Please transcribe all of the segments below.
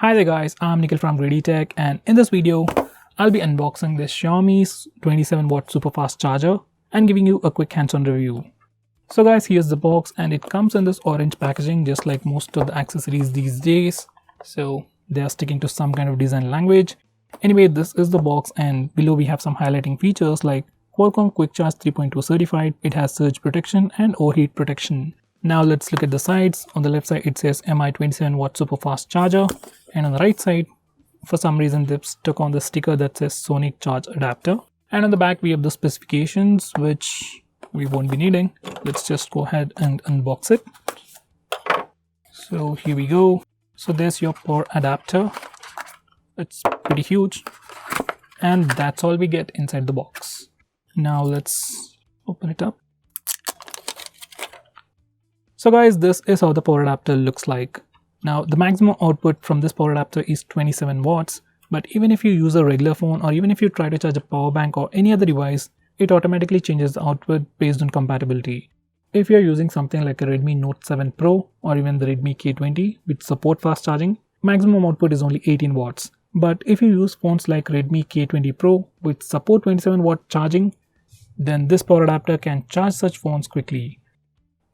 Hi there guys, I'm Nikhil from GreedyTech, and in this video, I'll be unboxing this Xiaomi's 27W Superfast charger and giving you a quick hands-on review. So guys, here's the box and it comes in this orange packaging just like most of the accessories these days. So they are sticking to some kind of design language. Anyway, this is the box and below we have some highlighting features like Qualcomm Quick Charge 3.2 certified, it has surge protection and overheat protection. Now let's look at the sides. On the left side it says MI 27W Superfast charger, and on the right side for some reason they've stuck on the sticker that says Sonic charge adapter, and on the back we have the specifications which we won't be needing. Let's just go ahead and unbox it. So here we go. So there's your power adapter. It's pretty huge and that's all we get inside the box. Now let's open it up. So guys, this is how the power adapter looks like. Now the maximum output from this power adapter is 27 watts, but even if you use a regular phone or even if you try to charge a power bank or any other device, it automatically changes the output based on compatibility. If you're using something like a Redmi Note 7 Pro or even the Redmi K20 which support fast charging, maximum output is only 18 watts. But if you use phones like Redmi K20 Pro which support 27 watt charging, then this power adapter can charge such phones quickly.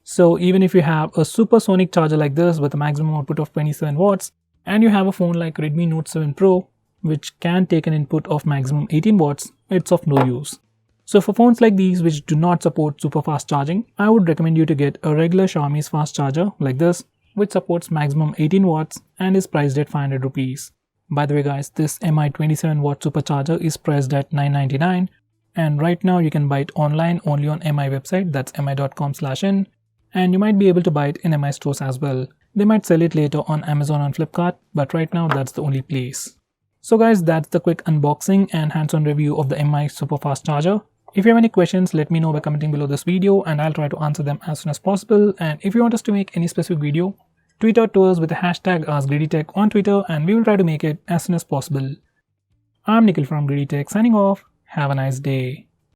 So even if you have a supersonic charger like this with a maximum output of 27 watts and you have a phone like Redmi Note 7 Pro which can take an input of maximum 18 watts, it's of no use. So for phones like these which do not support super fast charging, I would recommend you to get a regular Xiaomi's fast charger like this which supports maximum 18 watts and is priced at 500 rupees. By the way guys, this MI 27W supercharger is priced at 999 and right now you can buy it online only on MI website, that's mi.com/in. And you might be able to buy it in MI stores as well. They might sell it later on Amazon and Flipkart, but right now that's the only place. So guys, that's the quick unboxing and hands-on review of the MI Superfast charger. If you have any questions, let me know by commenting below this video and I'll try to answer them as soon as possible. And if you want us to make any specific video, tweet out to us with the hashtag AskGreedyTech on Twitter and we will try to make it as soon as possible. I'm Nikhil from GreedyTech signing off. Have a nice day.